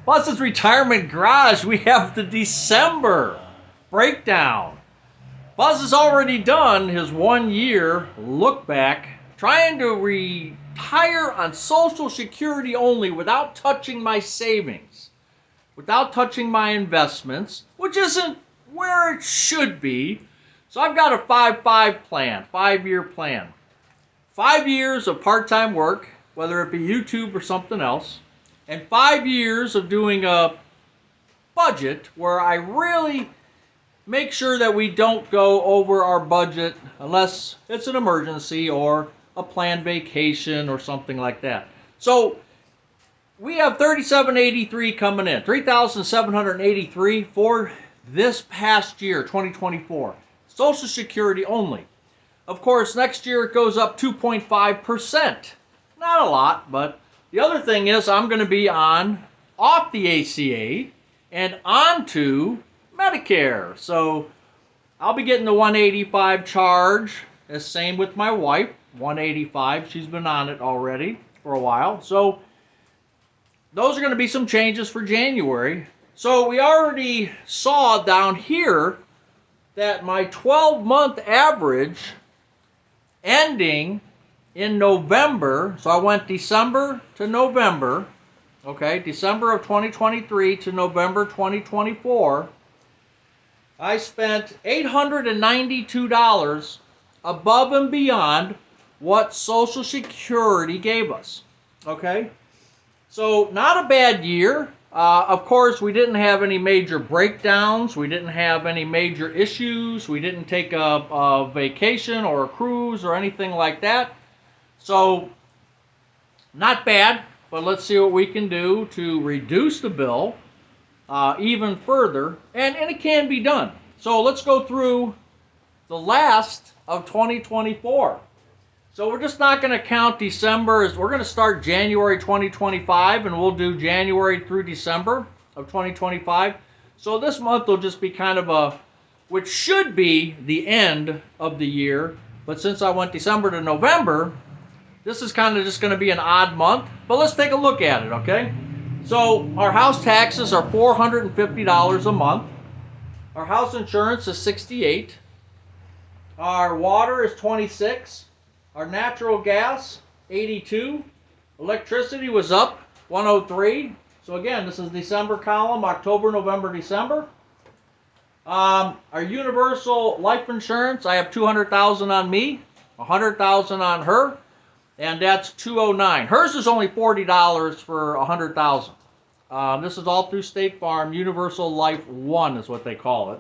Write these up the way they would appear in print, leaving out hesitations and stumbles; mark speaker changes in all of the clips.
Speaker 1: Buzz's Retirement Garage, we have the December breakdown. Buzz has already done his 1 year look back, trying to retire on Social Security only without touching my savings, without touching my investments, which isn't where it should be. So I've got a 5-5 plan, 5-year plan. 5 years of part-time work, whether it be YouTube or something else, and 5 years of doing a budget where I really make sure that we don't go over our budget unless it's an emergency or a planned vacation or something like that. So we have $3,783 coming in, $3,783 for this past year, 2024. Social Security only. Of course, next year it goes up 2.5%. Not a lot, but the other thing is I'm going to be off the ACA and onto Medicare. So I'll be getting the $185 charge. The same with my wife, $185. She's been on it already for a while. So those are going to be some changes for January. So we already saw down here that my 12-month average ending in November, so I went December to November, okay, December of 2023 to November 2024, I spent $892 above and beyond what Social Security gave us, okay? So not a bad year. Of course, we didn't have any major breakdowns. We didn't have any major issues. We didn't take a vacation or a cruise or anything like that. So, not bad, but let's see what we can do to reduce the bill even further, and it can be done. So let's go through the last of 2024. So we're just not going to count December. We're going to start January 2025, and we'll do January through December of 2025. So this month will just be kind of which should be the end of the year, but since I went December to November, this is kind of just going to be an odd month. But let's take a look at it, okay? So our house taxes are $450 a month. Our house insurance is $68. Our water is $26. Our natural gas, $82. Electricity was up, $103. So again, this is December column, October, November, December. Our universal life insurance, I have $200,000 on me, $100,000 on her, and that's $209. Hers is only $40 for $100,000. This is all through State Farm. Universal Life 1 is what they call it.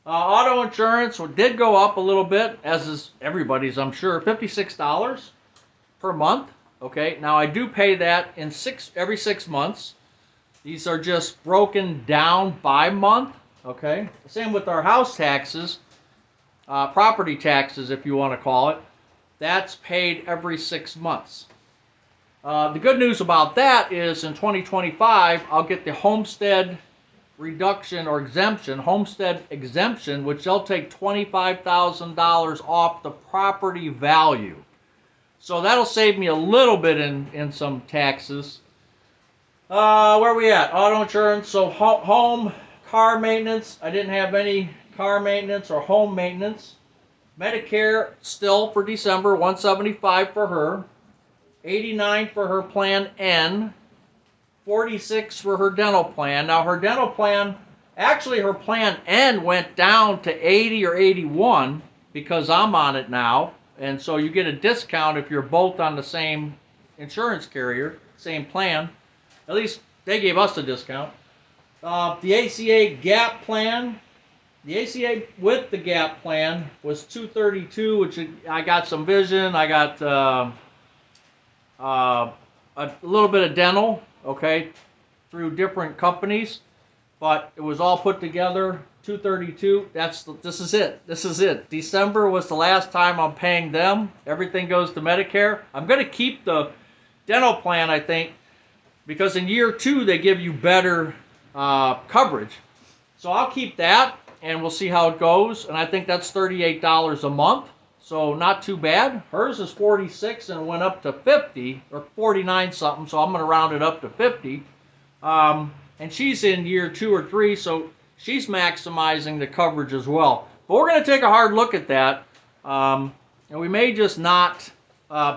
Speaker 1: Auto insurance did go up a little bit, as is everybody's, I'm sure, $56 per month. Okay, now I do pay that in every 6 months. These are just broken down by month. Okay, same with our house taxes, property taxes, if you want to call it. That's paid every 6 months. The good news about that is in 2025, I'll get the homestead reduction or exemption, homestead exemption, which they'll take $25,000 off the property value. So that'll save me a little bit in some taxes. Where are we at? Auto insurance, so home, car maintenance. I didn't have any car maintenance or home maintenance. Medicare still for December, $175 for her, $89 for her plan N, $46 for her dental plan. Now her dental plan, actually her plan N went down to $80 or $81 because I'm on it now, and so you get a discount if you're both on the same insurance carrier, same plan. At least they gave us a discount. The ACA GAP plan, the ACA with the GAP plan was $232, which I got some vision, I got a little bit of dental, okay, through different companies, but it was all put together, $232. This is it. This is it. December was the last time I'm paying them. Everything goes to Medicare. I'm going to keep the dental plan, I think, because in year 2 they give you better coverage. So I'll keep that, and we'll see how it goes. And I think that's $38 a month, so not too bad. Hers is $46 and it went up to $50 or $49 something, so I'm going to round it up to $50 And she's in year 2 or 3, so she's maximizing the coverage as well. But we're going to take a hard look at that. And we may just not,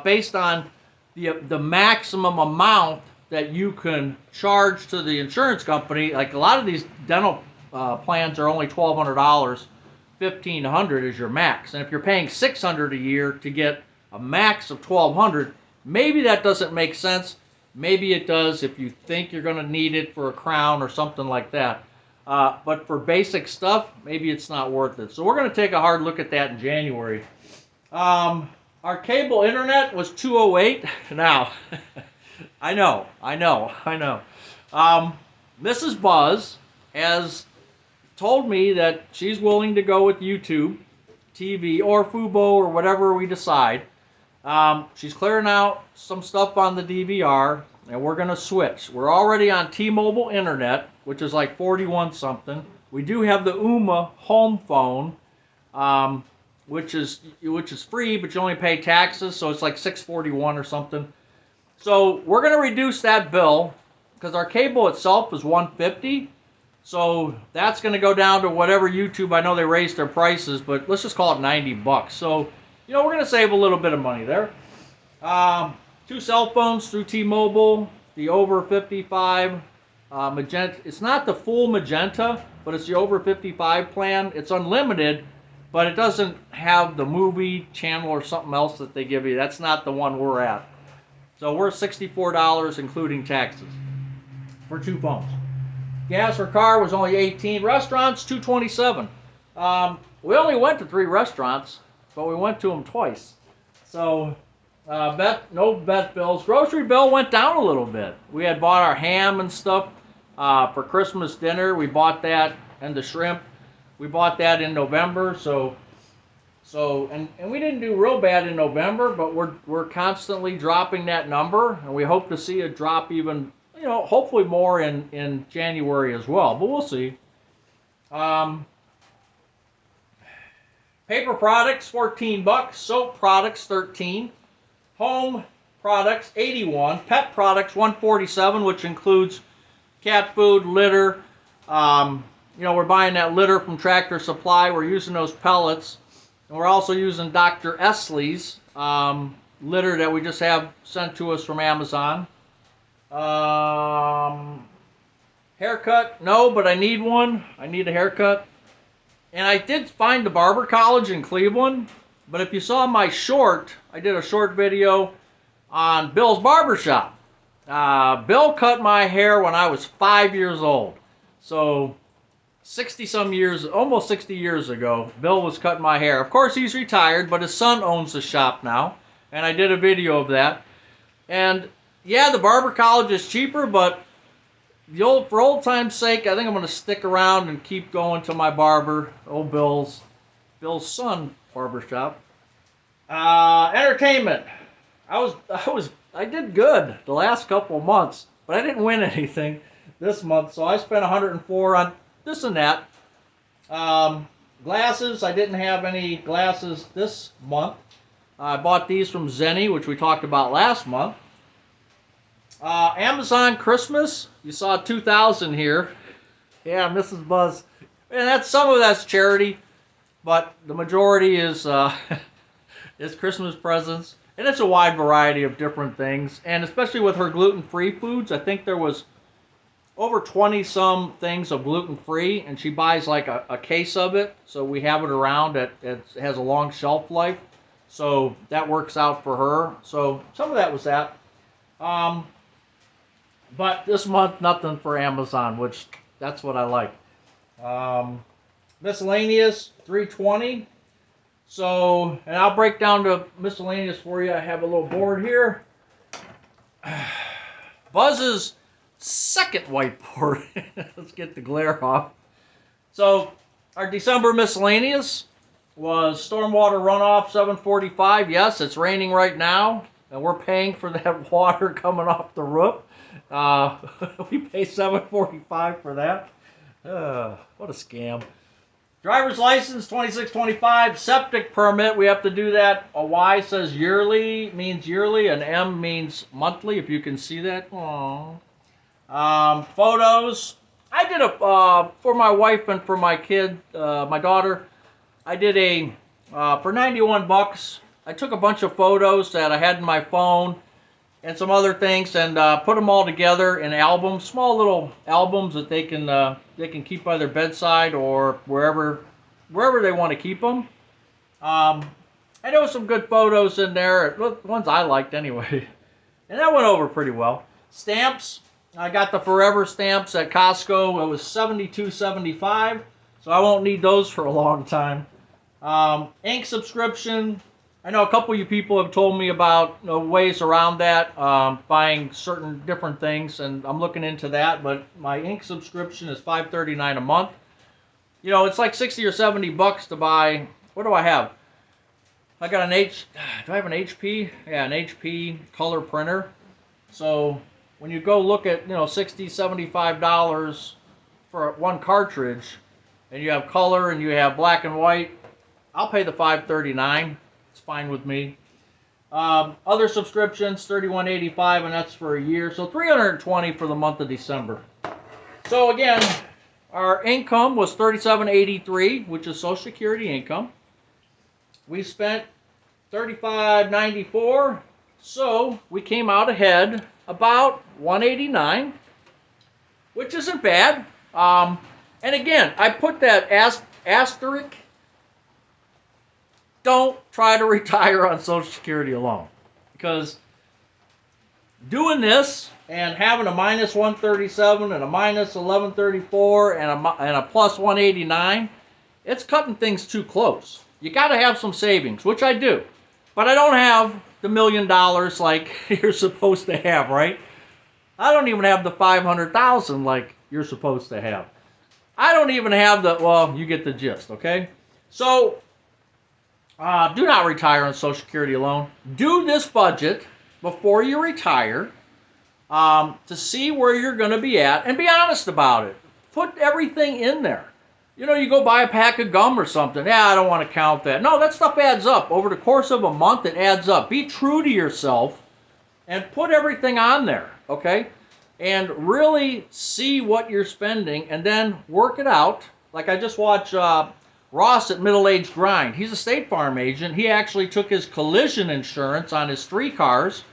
Speaker 1: based on the maximum amount that you can charge to the insurance company. Like a lot of these dental plans are only $1,200, $1,500 is your max. And if you're paying $600 a year to get a max of $1,200, maybe that doesn't make sense. Maybe it does if you think you're going to need it for a crown or something like that. But for basic stuff, maybe it's not worth it. So we're going to take a hard look at that in January. Our cable internet was $208. Now, I know. Mrs. Buzz has told me that she's willing to go with YouTube TV or Fubo or whatever we decide. She's clearing out some stuff on the DVR, and we're going to switch. We're already on T-Mobile Internet, which is like 41 something. We do have the UMA home phone, which is free, but you only pay taxes, so it's like $641 or something. So we're going to reduce that bill because our cable itself is $150. So that's going to go down to whatever YouTube. I know they raised their prices, but let's just call it $90. So, we're going to save a little bit of money there. 2 cell phones through T-Mobile, the over 55 magenta. It's not the full magenta, but it's the over 55 plan. It's unlimited, but it doesn't have the movie channel or something else that they give you. That's not the one we're at. So we're $64 including taxes for 2 phones. Gas per car was only $18. Restaurants, $227. We only went to 3 restaurants, but we went to them twice. So no vet bills. Grocery bill went down a little bit. We had bought our ham and stuff for Christmas dinner. We bought that, and the shrimp. We bought that in November. And we didn't do real bad in November, but we're constantly dropping that number, and we hope to see a drop even, hopefully more in January as well, but we'll see. Paper products, $14. Soap products, $13. Home products, $81. Pet products, $147, which includes cat food, litter. We're buying that litter from Tractor Supply. We're using those pellets. And we're also using Dr. Esley's litter that we just have sent to us from Amazon. Haircut, no, but I need one. I need a haircut. And I did find the Barber College in Cleveland. But if you saw my short, I did a short video on Bill's Barbershop. Bill cut my hair when I was 5 years old. So 60-some years, almost 60 years ago, Bill was cutting my hair. Of course, he's retired, but his son owns the shop now. And I did a video of that. And yeah, the Barber College is cheaper, but for old time's sake, I think I'm going to stick around and keep going to my barber, old Bill's son barbershop. Entertainment. I did good the last couple of months, but I didn't win anything this month, so I spent $104 on this and that. Glasses, I didn't have any glasses this month. I bought these from Zenny, which we talked about last month. Amazon Christmas, you saw 2,000 here. Yeah, Mrs. Buzz. And some of that's charity, but the majority is Christmas presents. And it's a wide variety of different things. And especially with her gluten-free foods, I think there was over 20-some things of gluten-free, and she buys like a case of it, so we have it around. It has a long shelf life, so that works out for her. So some of that was that. But this month, nothing for Amazon, which that's what I like. Miscellaneous, $320. So, and I'll break down the miscellaneous for you. I have a little board here. Buzz's second whiteboard. Let's get the glare off. So, our December miscellaneous was stormwater runoff, $745. Yes, it's raining right now, and we're paying for that water coming off the roof. We pay $745 for that. What a scam. Driver's license, $26.25. Septic permit, we have to do that. A Y says yearly, means yearly. An M means monthly, if you can see that. Aww. Photos. I did for my wife and for my kid, my daughter. I did for 91 bucks. I took a bunch of photos that I had in my phone and some other things, and put them all together in albums, small little albums that they can keep by their bedside or wherever they want to keep them. I know some good photos in there, ones I liked anyway, and that went over pretty well. Stamps. I got the Forever stamps at Costco. It was $72.75, so I won't need those for a long time. Ink subscription. I know a couple of you people have told me about ways around that, buying certain different things, and I'm looking into that. But my ink subscription is $5.39 a month. You know, it's like 60 or 70 bucks to buy. What do I have? I got do I have an HP? Yeah, an HP color printer. So when you go look at, $60, $75 for one cartridge, and you have color and you have black and white, I'll pay the $5.39. It's fine with me. Other subscriptions, $31.85, and that's for a year. So $320 for the month of December. So again, our income was $37.83, which is Social Security income. We spent $35.94, so we came out ahead about $189, which isn't bad. And again, I put that asterisk. Don't try to retire on Social Security alone, because doing this and having a minus 137 and a minus 1134 and a plus 189, it's cutting things too close. You got to have some savings, which I do, but I don't have the $1 million like you're supposed to have, right? I don't even have the 500,000 like you're supposed to have. I don't even have well, you get the gist, okay? So do not retire on Social Security alone. Do this budget before you retire to see where you're going to be at, and be honest about it. Put everything in there. You go buy a pack of gum or something. Yeah, I don't want to count that. No, that stuff adds up. Over the course of a month, it adds up. Be true to yourself and put everything on there, okay? And really see what you're spending and then work it out. Like I just watched Ross at Middle Age Grind. He's a State Farm agent. He actually took his collision insurance on his 3 cars,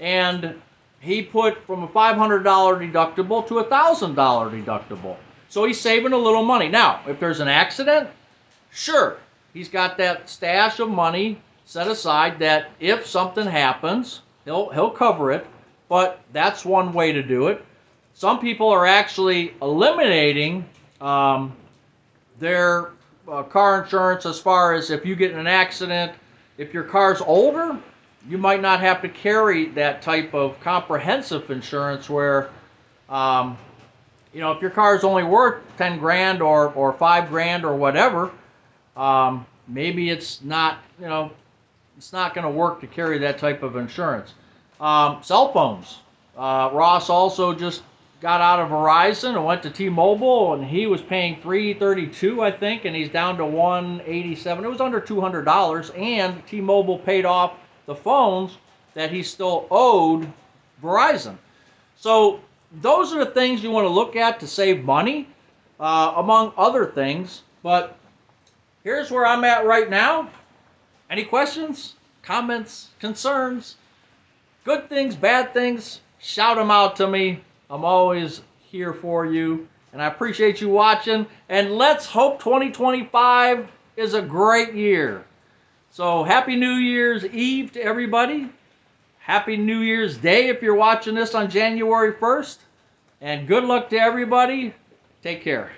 Speaker 1: and he put from a $500 deductible to a $1,000 deductible. So he's saving a little money. Now, if there's an accident, sure, he's got that stash of money set aside that if something happens, he'll cover it. But that's one way to do it. Some people are actually eliminating their car insurance as far as if you get in an accident. If your car's older, you might not have to carry that type of comprehensive insurance where, if your car is only worth 10 grand or 5 grand or whatever, maybe it's not, it's not going to work to carry that type of insurance. Cell phones. Ross also just got out of Verizon and went to T-Mobile, and he was paying $332, I think, and he's down to $187. It was under $200, and T-Mobile paid off the phones that he still owed Verizon. So those are the things you want to look at to save money, among other things. But here's where I'm at right now. Any questions, comments, concerns, good things, bad things, shout them out to me. I'm always here for you, and I appreciate you watching. And let's hope 2025 is a great year. So Happy New Year's Eve to everybody. Happy New Year's Day if you're watching this on January 1st. And good luck to everybody. Take care.